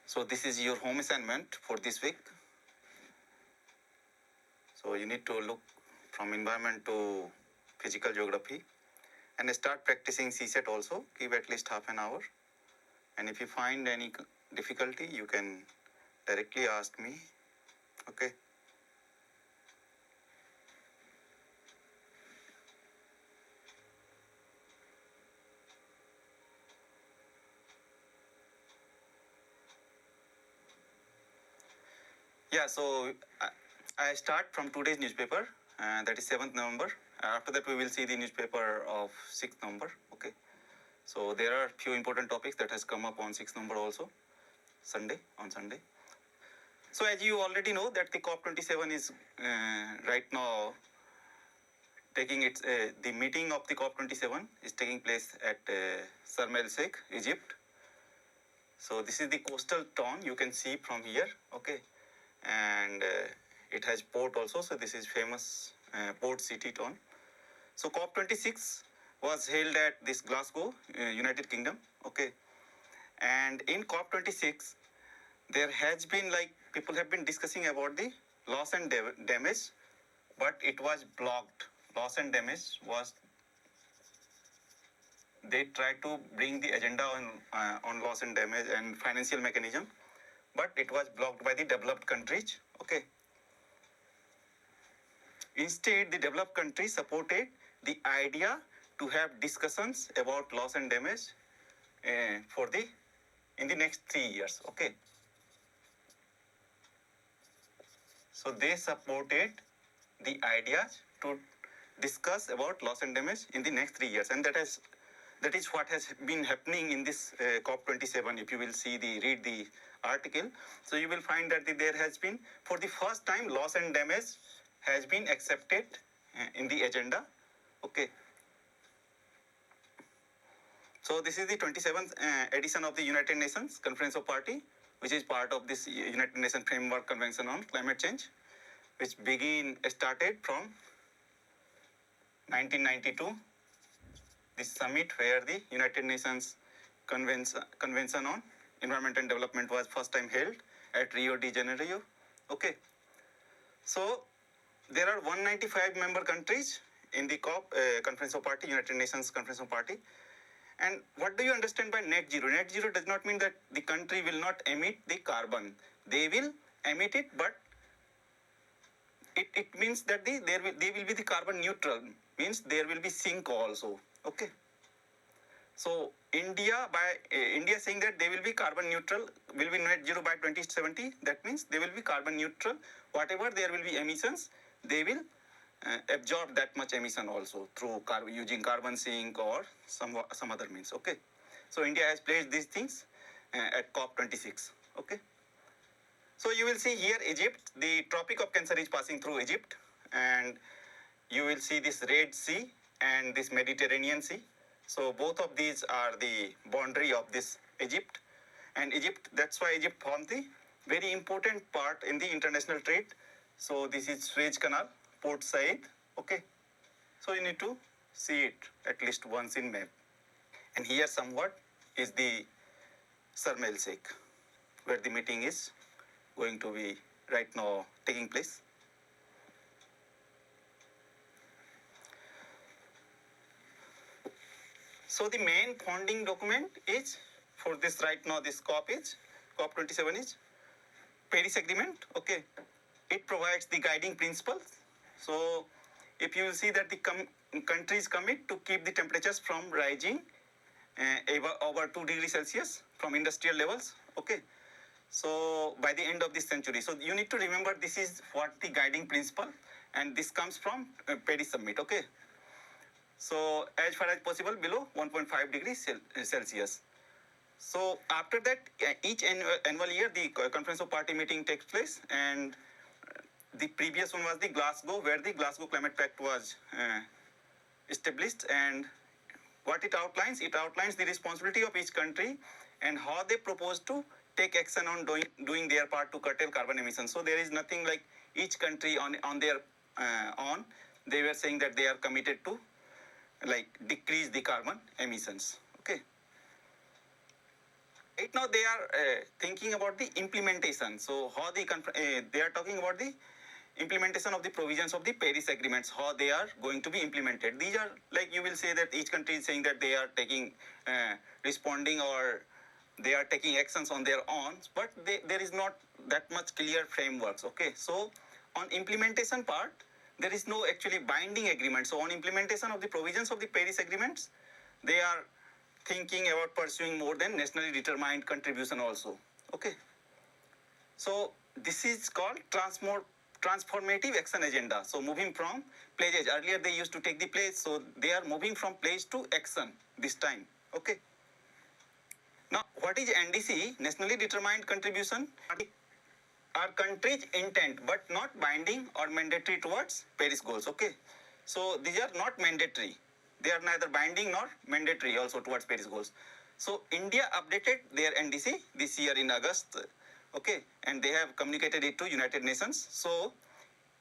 So this is your home assignment for this week. So you need to look from environment to physical geography and start practicing CSET also. Give at least half an hour. And if you find any difficulty, you can directly ask me. Okay. Yeah, so I start from today's newspaper, that is 7th November. After that, we will see the newspaper of 6th November. Okay. So there are few important topics that has come up on 6th November also, on Sunday. So as you already know that the COP27 is right now taking its, the meeting of the COP27 is taking place at Sharm el Sheikh, Egypt. So this is the coastal town you can see from here, okay. And it has port also, so this is famous port city town. So COP26 was held at this Glasgow, United Kingdom, okay. And in COP26, there has been people have been discussing about the loss and damage, but it was blocked. Loss and damage was, they tried to bring the agenda on loss and damage and financial mechanism, but it was blocked by the developed countries, okay. Instead, the developed countries supported the idea to have discussions about loss and damage in the next 3 years, okay. So they supported the ideas to discuss about loss and damage in the next 3 years, and that is what has been happening in this COP27. If you will read the article, so you will find that there has been, for the first time, loss and damage has been accepted in the agenda, okay. So this is the 27th edition of the United Nations Conference of Party, which is part of this United Nations Framework Convention on Climate Change, which started from 1992. This summit where the United Nations Convention on Environment and Development was first time held at Rio de Janeiro, okay. So there are 195 member countries in the COP Conference of Party, United Nations Conference of Party. And what do you understand by net zero? Net zero does not mean that the country will not emit the carbon. They will emit it, but it means that they will be the carbon neutral, means there will be sink also, okay. So India saying that they will be carbon neutral, will be net zero by 2070. That means they will be carbon neutral. Whatever there will be emissions, they will absorb that much emission also through using carbon sink or some other means, okay. So India has pledged these things at COP26, okay. So you will see here Egypt, the Tropic of Cancer is passing through Egypt, and you will see this Red Sea and this Mediterranean Sea. So both of these are the boundary of this Egypt, and Egypt, that's why Egypt formed the very important part in the international trade. So this is Suez Canal, Port Said, okay. So you need to see it at least once in map. And here somewhat is the Sharm el Sheikh, where the meeting is going to be right now taking place. So the main founding document is for this right now, this COP27 is Paris Agreement, okay. It provides the guiding principles. So if you see that the countries commit to keep the temperatures from rising over 2 degrees Celsius from industrial levels, okay. So by the end of this century. So you need to remember this is what the guiding principle, and this comes from Paris Summit, okay. So as far as possible below 1.5 degrees Celsius. So after that, each annual year, the Conference of Party meeting takes place, and the previous one was the Glasgow, where the Glasgow Climate Pact was established. And what it outlines the responsibility of each country and how they propose to take action on doing their part to curtail carbon emissions. So there is nothing like each country on their own. They were saying that they are committed to decrease the carbon emissions, okay. Right now they are thinking about the implementation. So how they are talking about the implementation of the provisions of the Paris agreements, how they are going to be implemented. These are like, you will say that each country is saying that they are taking responding, or they are taking actions on their own, but there is not that much clear frameworks. Okay, so on implementation part, there is no actually binding agreement. So on implementation of the provisions of the Paris agreements, they are thinking about pursuing more than nationally determined contribution also. Okay, so this is called transformative action agenda. So moving from pledges, earlier they used to take the pledge, so they are moving from pledge to action this time. Okay, now what is NDC, nationally determined contribution? Our country's intent but not binding or mandatory towards Paris goals. Okay, so these are not mandatory, they are neither binding nor mandatory also towards Paris goals. So India updated their NDC this year in August. Okay, and they have communicated it to United Nations. So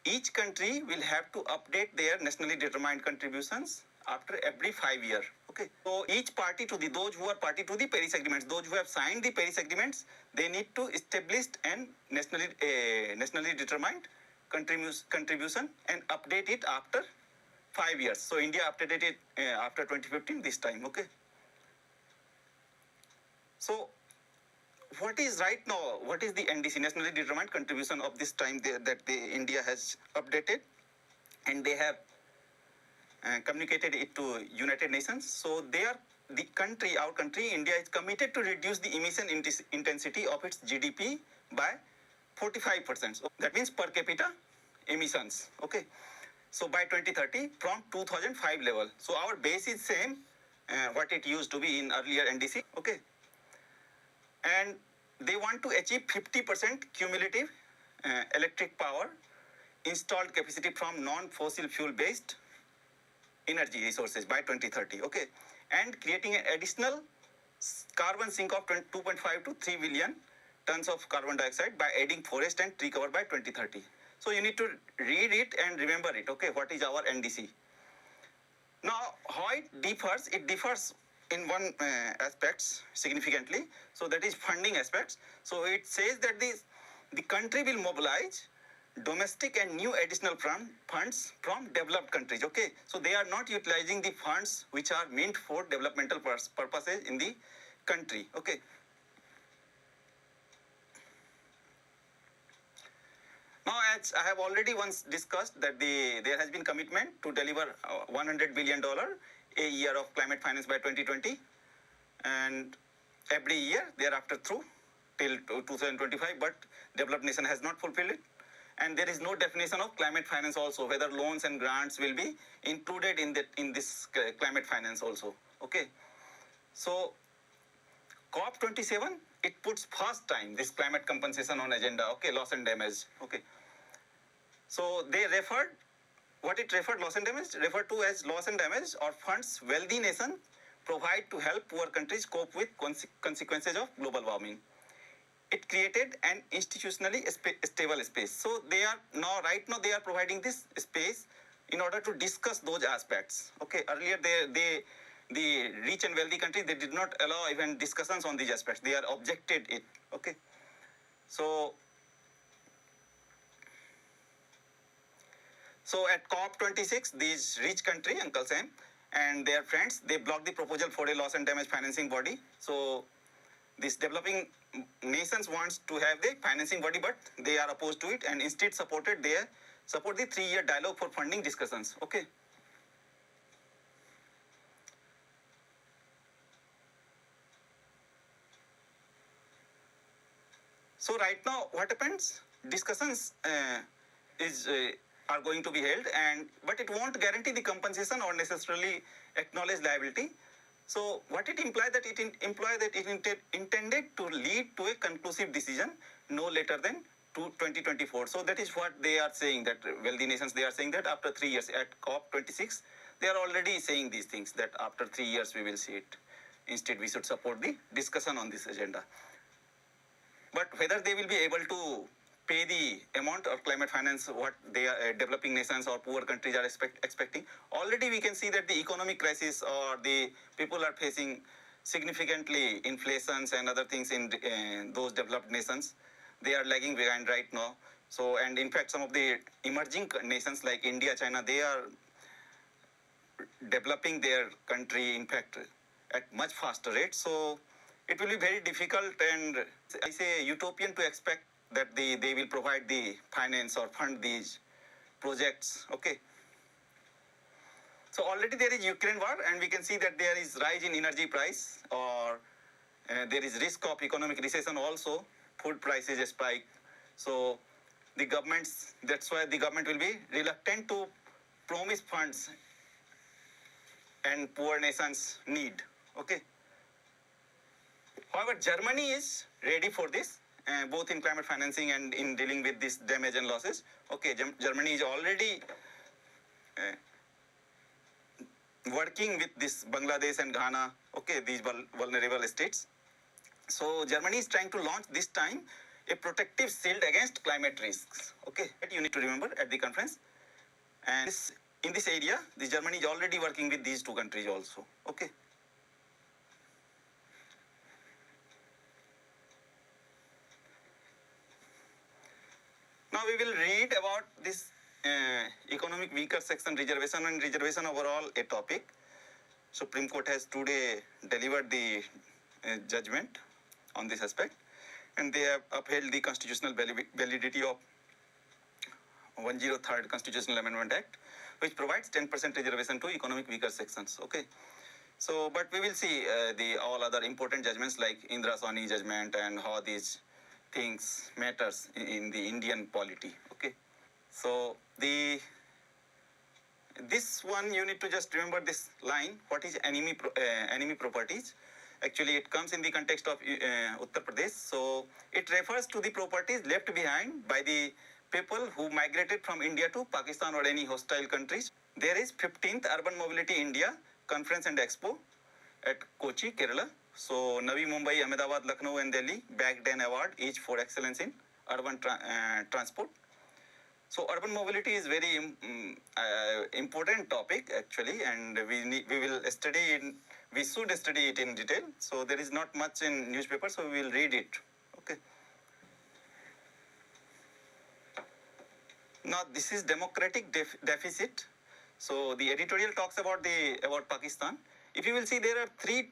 each country will have to update their nationally determined contributions after every 5 years. Okay, so each party to those who are party to the Paris agreements, those who have signed the Paris agreements, they need to establish an nationally determined contribution and update it after 5 years. So India updated it after 2015 this time. Okay, so what is right now, what is the NDC, nationally determined contribution of this time that India has updated, and they have communicated it to United Nations. So our country, India, is committed to reduce the emission intensity of its GDP by 45%. So that means per capita emissions. Okay, so by 2030 from 2005 level. So our base is same what it used to be in earlier NDC. Okay, and they want to achieve 50% cumulative electric power installed capacity from non-fossil fuel based energy resources by 2030. Okay, and creating an additional carbon sink of 2.5 to 3 billion tons of carbon dioxide by adding forest and tree cover by 2030. So you need to read it and remember it. Okay, what is our NDC? Now, how it differs in one aspects significantly. So that is funding aspects. So it says that the country will mobilize domestic and new additional funds from developed countries. Okay, so they are not utilizing the funds which are meant for developmental purposes in the country. Okay, now as I have already once discussed that there has been commitment to deliver $100 billion a year of climate finance by 2020, and every year thereafter through till 2025, but developed nation has not fulfilled it. And there is no definition of climate finance also, whether loans and grants will be included in this climate finance also. Okay, so COP27, it puts first time this climate compensation on agenda. Okay, loss and damage. Okay, so they referred, what it referred, loss and damage, referred to as loss and damage or funds wealthy nation provide to help poor countries cope with consequences of global warming. It created an institutionally stable space. So they are right now they are providing this space in order to discuss those aspects. Okay, earlier the rich and wealthy countries, they did not allow even discussions on these aspects. They are objected it. Okay, so at COP26, these rich country, Uncle Sam and their friends, they blocked the proposal for a loss and damage financing body. So this developing nations wants to have the financing body, but they are opposed to it, and instead support the 3-year dialogue for funding discussions. Okay, so right now what happens, discussions are going to be held, but it won't guarantee the compensation or necessarily acknowledge liability. So what it implies that it intended to lead to a conclusive decision no later than 2024. So that is what they are saying, that wealthy nations, they are saying that after 3 years at COP26, they are already saying these things, that after 3 years we will see it. Instead, we should support the discussion on this agenda. But whether they will be able to pay the amount of climate finance what they are developing nations or poor countries are expecting, already we can see that the economic crisis or the people are facing significantly inflations and other things in those developed nations. They are lagging behind right now. So, and in fact, some of the emerging nations like India, China, they are developing their country, in fact, at much faster rate. So, it will be very difficult and I say utopian to expect that they will provide the finance or fund these projects. Okay. So already there is Ukraine war, and we can see that there is rise in energy price, or there is risk of economic recession also. Food prices spike. So the governments, that's why the government will be reluctant to promise funds and poor nations need. Okay. However, Germany is ready for this, both in climate financing and in dealing with this damage and losses. Okay, Germany is already working with this Bangladesh and Ghana, okay, these vulnerable states. So Germany is trying to launch this time a protective shield against climate risks. Okay, that you need to remember at the conference. And in this area, the Germany is already working with these two countries also. Okay. Now we will read about this economic weaker section reservation, and reservation overall a topic. Supreme Court has today delivered the judgment on this aspect, and they have upheld the constitutional validity of 103rd Constitutional Amendment Act, which provides 10% reservation to economic weaker sections. Okay. So, but we will see the all other important judgments like Indra Sawhney judgment and how these things matters in the Indian polity. Okay. So this one you need to just remember this line. What is enemy properties? Actually, it comes in the context of Uttar Pradesh. So it refers to the properties left behind by the people who migrated from India to Pakistan or any hostile countries. There is 15th Urban Mobility India Conference and Expo at Kochi, Kerala. So Navi Mumbai, Ahmedabad, Lucknow and Delhi bagged an award each for excellence in urban transport. So urban mobility is very important topic actually, and we should study it in detail. So there is not much in newspaper, so we will read it. Okay. Now this is democratic deficit. So the editorial talks about Pakistan. If you will see, there are three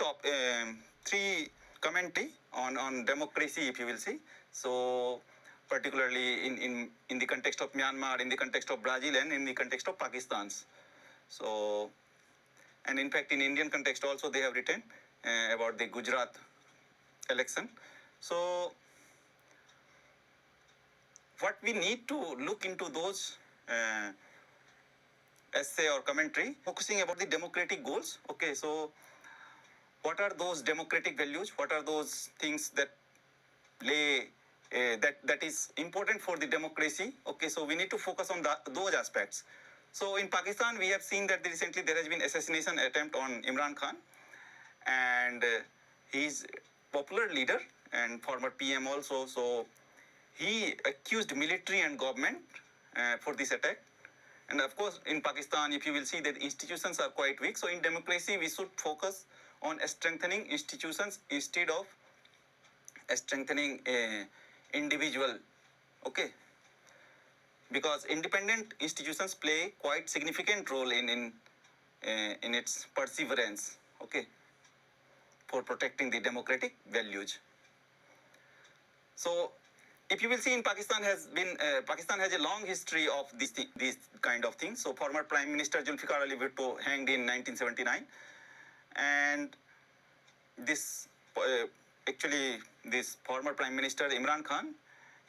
commentary on democracy. If you will see, so particularly in the context of Myanmar, in the context of Brazil, and in the context of Pakistan's. So, and in fact, in Indian context also they have written about the Gujarat election. So, what we need to look into those essay or commentary focusing about the democratic goals. Okay, so what are those democratic values? What are those things that that is important for the democracy? Okay, so we need to focus on those aspects. So in Pakistan, we have seen that recently there has been assassination attempt on Imran Khan, and he is popular leader and former PM also. So he accused military and government for this attack. And of course, in Pakistan, if you will see that institutions are quite weak. So in democracy, we should focus on strengthening institutions instead of strengthening individual. Okay. Because independent institutions play quite significant role in its perseverance. Okay. For protecting the democratic values. So if you will see, in Pakistan has a long history of these kind of things. So former Prime Minister Zulfikar Ali Bhutto hanged in 1979, and this former Prime Minister Imran Khan,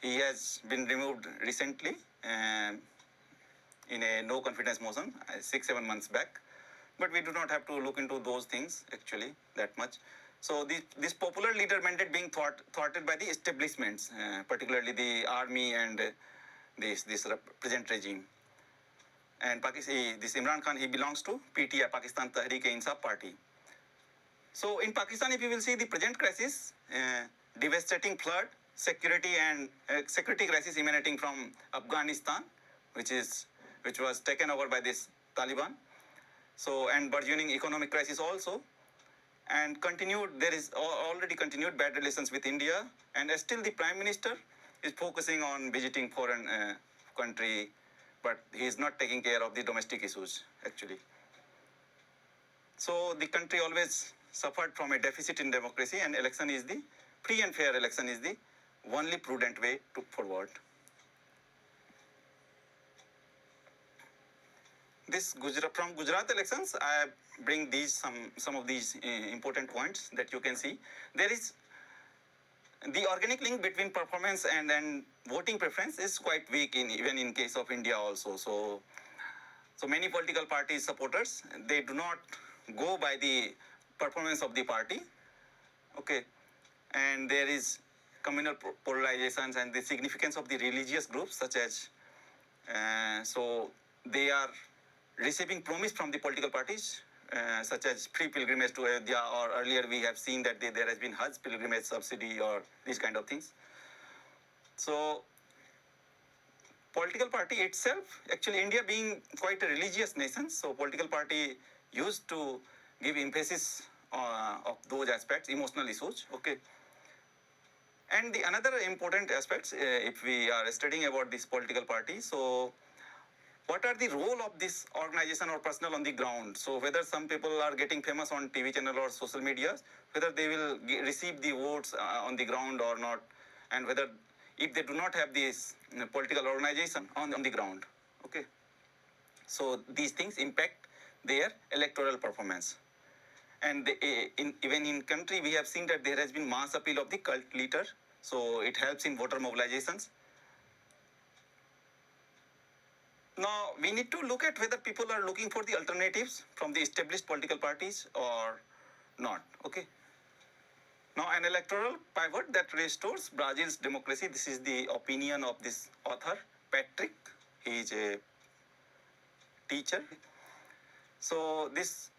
he has been removed recently in a no confidence motion 6-7 months back. But we do not have to look into those things actually that much. So this popular leader mandate being thwarted by the establishments, particularly the army and this present regime. And this Imran Khan, he belongs to PTI, Pakistan Tehreek-e-Insaf Party. So in Pakistan, if you will see the present crisis, devastating flood, security crisis emanating from Afghanistan, which was taken over by this Taliban. So, and burgeoning economic crisis also. and there is already continued bad relations with India, and still the Prime Minister is focusing on visiting foreign country, but he is not taking care of the domestic issues actually. So the country always suffered from a deficit in democracy, and free and fair election is the only prudent way to forward. From Gujarat elections, I bring some of these important points that you can see. There is the organic link between performance and voting preference is quite weak even in case of India also. So many political party supporters, they do not go by the performance of the party. Okay, and there is communal polarizations and the significance of the religious groups such as so they are receiving promise from the political parties, such as free pilgrimage to Ayodhya, or earlier we have seen that there has been Hajj pilgrimage subsidy or these kind of things. So political party itself, actually India being quite a religious nation, so political party used to give emphasis of those aspects, emotional issues, okay. And the another important aspects, if we are studying about this political party, so what are the role of this organization or personnel on the ground? So whether some people are getting famous on TV channel or social media, whether they will receive the votes on the ground or not, and whether if they do not have this political organization on the ground, okay. So these things impact their electoral performance. And even in country, we have seen that there has been mass appeal of the cult leader, so it helps in voter mobilizations. Now, we need to look at whether people are looking for the alternatives from the established political parties or not, okay. Now, an electoral pivot that restores Brazil's democracy. This is the opinion of this author, Patrick. He is a teacher. So, this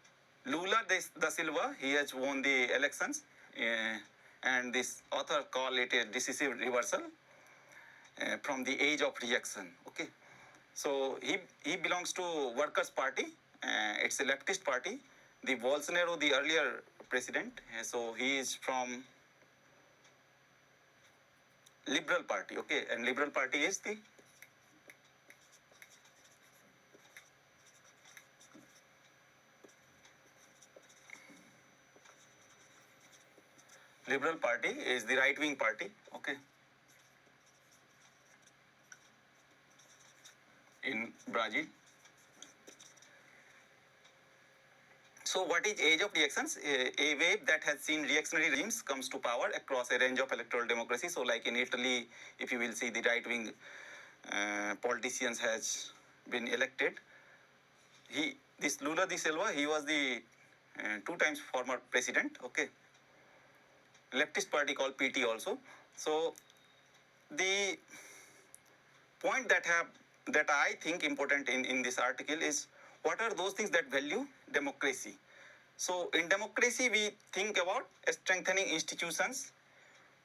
Lula da Silva, he has won the elections, and this author call it a decisive reversal from the age of reaction, okay. So he belongs to Workers' Party. It's a leftist party. The Bolsonaro, the earlier president, so he is from Liberal Party, okay. And Liberal Party is the right-wing party, okay, in Brazil. So what is age of reactions? A wave that has seen reactionary regimes comes to power across a range of electoral democracy. So like in Italy, if you will see, the right-wing politicians has been elected. This Lula da Silva, he was the 2 times former president, okay. Leftist party called PT also. So the point that I think important in this article is what are those things that value democracy. So in democracy, we think about strengthening institutions.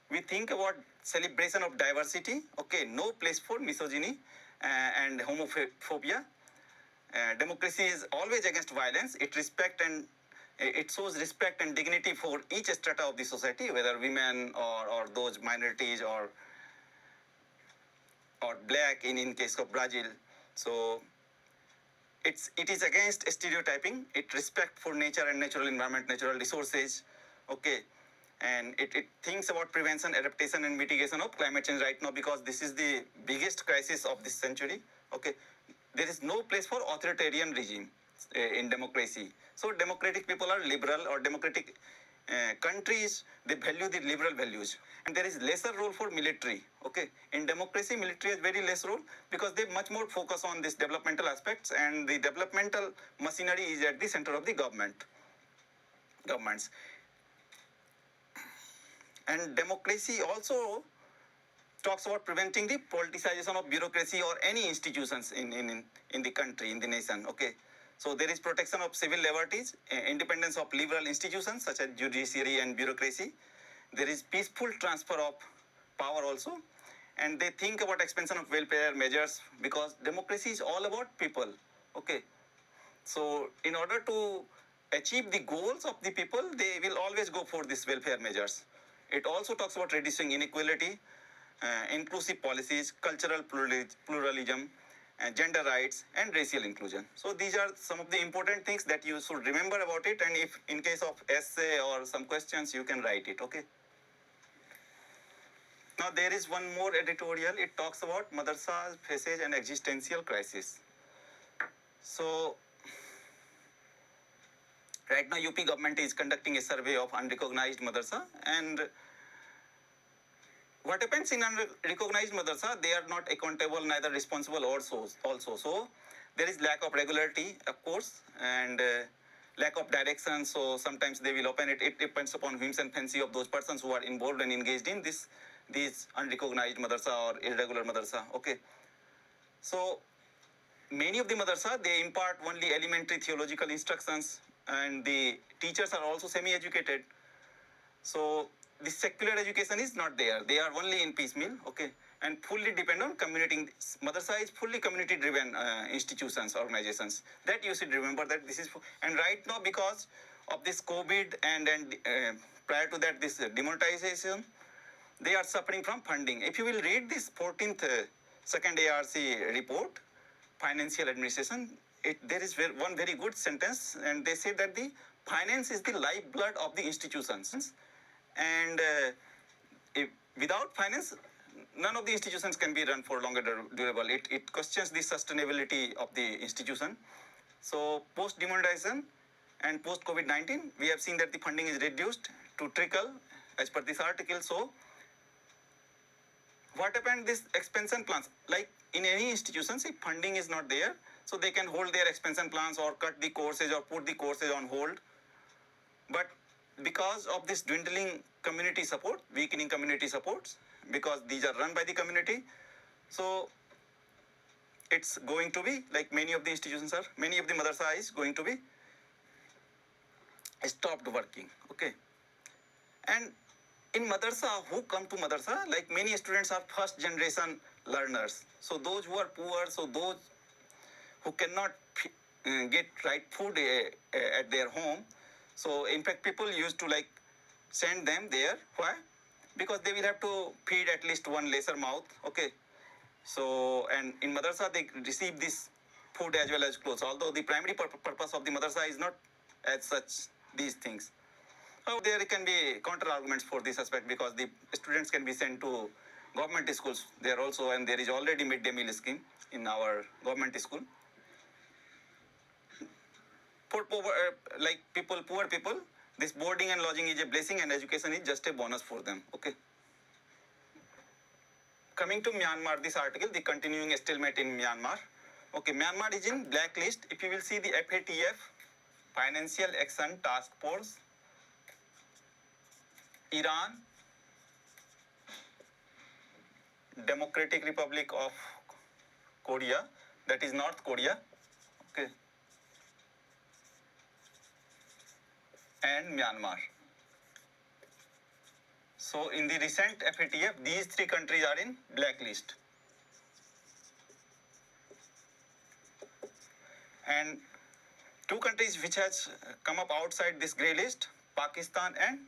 We think about celebration of diversity, okay, no place for misogyny and homophobia. Democracy is always against violence. It shows respect and dignity for each strata of the society, whether women or those minorities or black in case of Brazil. So it is against stereotyping. It respect for nature and natural environment, natural resources, okay. And it thinks about prevention, adaptation, and mitigation of climate change right now, because this is the biggest crisis of this century, okay. There is no place for authoritarian regime in democracy. So democratic people are liberal, or democratic countries, they value the liberal values. And there is lesser role for military, okay. In democracy, military has very less role because they much more focus on these developmental aspects, and the developmental machinery is at the center of the governments. And democracy also talks about preventing the politicization of bureaucracy or any institutions in the country, in the nation, okay. So there is protection of civil liberties, independence of liberal institutions such as judiciary and bureaucracy. There is peaceful transfer of power also, and they think about expansion of welfare measures, because democracy is all about people, okay. So in order to achieve the goals of the people, they will always go for these welfare measures. It also talks about reducing inequality, inclusive policies, cultural pluralism, gender rights, and racial inclusion. So these are some of the important things that you should remember about it. And if in case of essay or some questions, you can write it, okay? Now there is one more editorial. It talks about Madrasas faces an existential crisis. So right now UP government is conducting a survey of unrecognized madrasa, and what happens in unrecognized madrasa, they are not accountable, neither responsible also. So there is lack of regularity, of course, and lack of direction. So sometimes they will open it. It depends upon whims and fancy of those persons who are involved and engaged in these unrecognized madrasa or irregular madrasa. Okay. So many of the madrasa, they impart only elementary theological instructions, and the teachers are also semi-educated. So the secular education is not there. They are only in piecemeal, okay, and fully depend on community. Madrasa is fully community-driven institutions, organizations. That you should remember that this is, and right now because of this COVID and prior to that this demonetization, they are suffering from funding. If you will read this 14th second ARC report, financial administration, there is one very good sentence, and they say that the finance is the lifeblood of the institutions, and without finance, none of the institutions can be run for longer durable. It questions the sustainability of the institution. So post demonetization and post COVID-19, we have seen that the funding is reduced to trickle as per this article. So what happened, this expansion plans, like in any institutions, if funding is not there, so they can hold their expansion plans or cut the courses or put the courses on hold. But because of this dwindling community support, weakening community supports, because these are run by the community, so it's going to be like many of the institutions are, many of the madrasa is going to be stopped working, okay. And in madrasa, who come to madrasa, like many students are first generation learners. So those who are poor, so those who cannot get right food at their home. So in fact, people used to like send them there. Why? Because they will have to feed at least one lesser mouth. Okay. So, and in madrasa, they receive this food as well as clothes. Although the primary purpose of the madrasa is not as such these things. So there can be counter arguments for this aspect, because the students can be sent to government schools there also, and there is already midday meal scheme in our government school. For poor, poor people, this boarding and lodging is a blessing, and education is just a bonus for them. Okay. Coming to Myanmar, this article, the continuing stalemate in Myanmar. Okay, Myanmar is in blacklist. If you will see the FATF, Financial Action Task Force, Iran, Democratic Republic of Korea, that is North Korea, okay, and Myanmar. So in the recent FATF, these three countries are in blacklist. And two countries which has come up outside this grey list, Pakistan and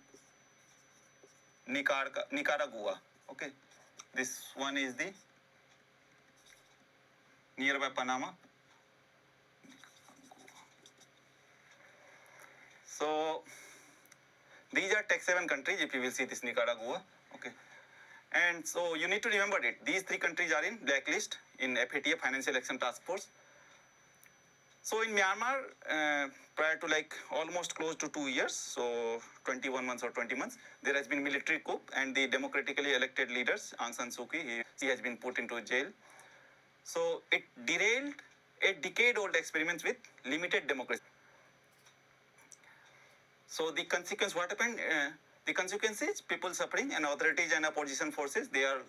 Nicaragua. Okay, this one is the nearby Panama. So these are tax haven countries. If you will see this Nicaragua, okay, and so you need to remember it. These three countries are in blacklist in FATF, Financial Action Task Force. So in Myanmar, prior to like almost close to 2 years, so 21 months or 20 months, there has been military coup, and the democratically elected leaders, Aung San Suu Kyi, she has been put into jail. So it derailed a decade-old experiment with limited democracy. So the consequence, what happened? The consequence is people suffering, and authorities and opposition forces, they are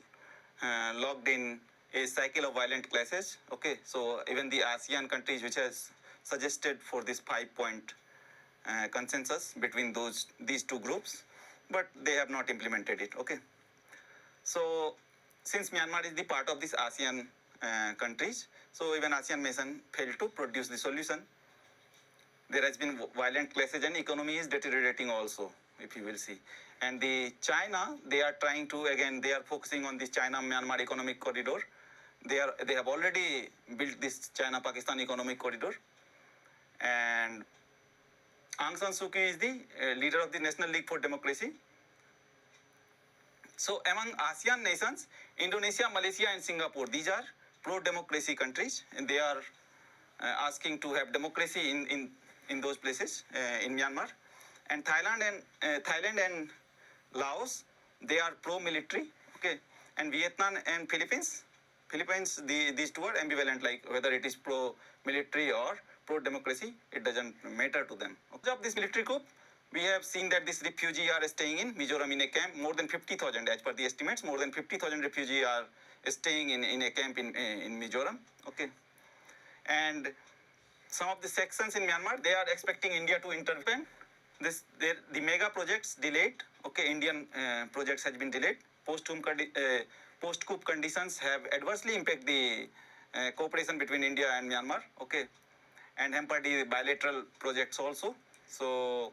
locked in a cycle of violent clashes. Okay, so even the ASEAN countries, which has suggested for this 5-point consensus between these two groups, but they have not implemented it. Okay, so since Myanmar is the part of this ASEAN countries, so even ASEAN nation failed to produce the solution. there has been violent clashes and economy is deteriorating also, if you will see. And the China, they are trying to, again, they are focusing on this China-Myanmar economic corridor. They have already built this China-Pakistan economic corridor. And Aung San Suu Kyi is the leader of the National League for Democracy. So among ASEAN nations, Indonesia, Malaysia and Singapore, these are pro-democracy countries, and they are asking to have democracy in those places, in Myanmar. And Thailand and Laos, they are pro-military, okay. And Vietnam and Philippines, these two are ambivalent, like whether it is pro-military or pro-democracy, it doesn't matter to them. Okay. Of this military coup, we have seen that these refugees are staying in Mizoram in a camp. More than 50,000, as per the estimates, more than 50,000 refugees are staying in a camp in Mizoram. Okay. And some of the sections in Myanmar, they are expecting India to intervene. The mega projects delayed. Okay, Indian projects has been delayed. Post-coup conditions have adversely impacted the cooperation between India and Myanmar. Okay, and hampered the bilateral projects also. So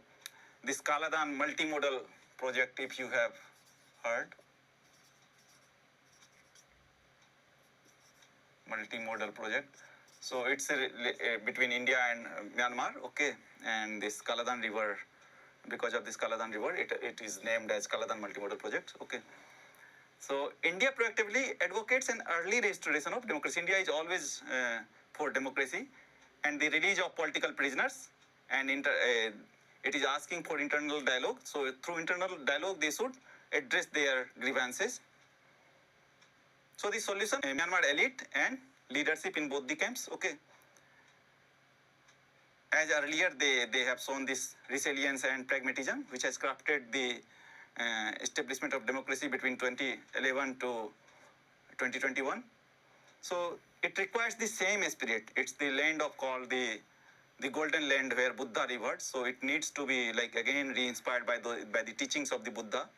this Kaladan multimodal project, if you have heard, multimodal project. So it's between India and Myanmar, okay, and this Kaladan River, because of this Kaladan River, it is named as Kaladan Multimodal Project, okay. So India proactively advocates an early restoration of democracy. India is always for democracy and the release of political prisoners, and it is asking for internal dialogue. So through internal dialogue, they should address their grievances. So the solution, Myanmar elite and leadership in both the camps, okay. As earlier, they have shown this resilience and pragmatism, which has crafted the establishment of democracy between 2011 to 2021. So it requires the same spirit. It's the land of called the golden land where Buddha revered. So it needs to be like again re-inspired by the teachings of the Buddha,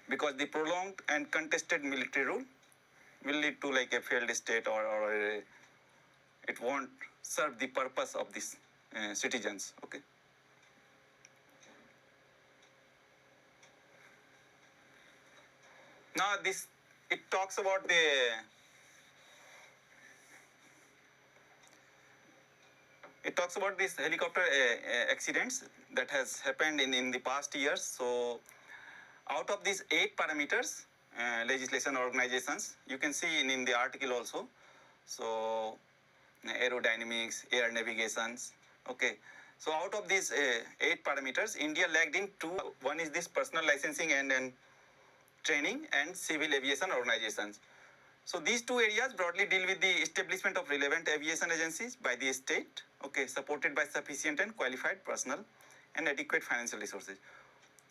because the prolonged and contested military rule will lead to like a failed state, or it won't serve the purpose of these citizens, okay. Now it talks about these helicopter accidents that has happened in the past years. So out of these 8 parameters, legislation organizations, you can see in the article also. So aerodynamics, air navigations, okay. So out of these 8 parameters, India lagged in 2. One is this personal licensing and training and civil aviation organizations. So these 2 areas broadly deal with the establishment of relevant aviation agencies by the state, okay, supported by sufficient and qualified personnel and adequate financial resources.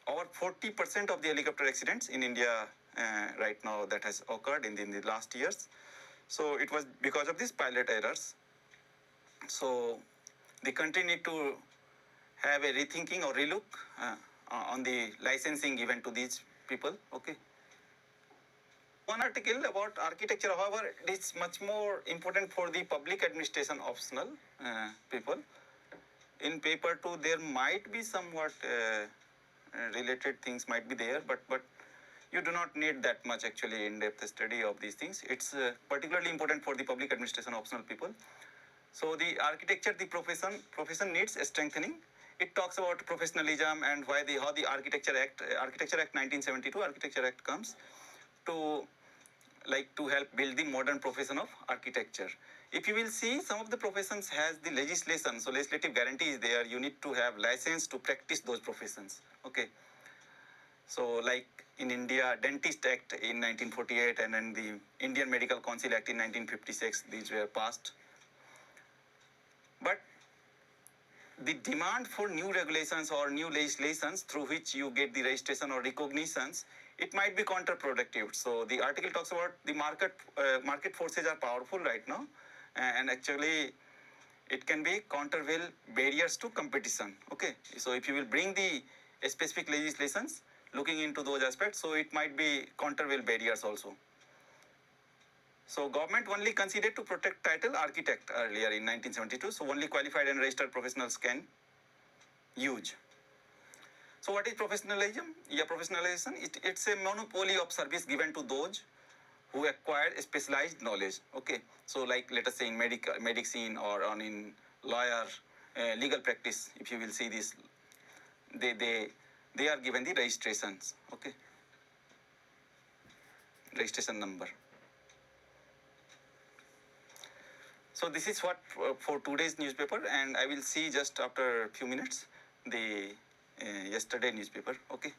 Over 40% of the helicopter accidents in India right now that has occurred in the last years. So it was because of these pilot errors. So the country need to have a rethinking or relook on the licensing given to these people, okay. One article about architecture, however, it is much more important for the public administration optional people. In paper 2, there might be somewhat related things might be there, but you do not need that much actually in-depth study of these things. It's particularly important for the public administration optional people. So the architecture, the profession needs strengthening. It talks about professionalism and how the Architecture Act 1972, Architecture Act comes to help build the modern profession of architecture. If you will see, some of the professions has the legislation, so legislative guarantee is there. You need to have license to practice those professions, okay. So like in India, Dentist Act in 1948 and then the Indian Medical Council Act in 1956, these were passed. But the demand for new regulations or new legislations through which you get the registration or recognitions, it might be counterproductive. So the article talks about the market forces are powerful right now, and actually it can be countervail barriers to competition, okay. So if you will bring the specific legislations looking into those aspects, so it might be countervail barriers also. So government only considered to protect title architect earlier in 1972. So only qualified and registered professionals can use. So what is professionalism? Yeah, professionalization, it's a monopoly of service given to those who acquired specialized knowledge. Okay, so like let us say in medicine or on in lawyer, legal practice, if you will see this, they are given the registrations. Okay, registration number. So this is what for today's newspaper, and I will see just after a few minutes the yesterday newspaper. Okay.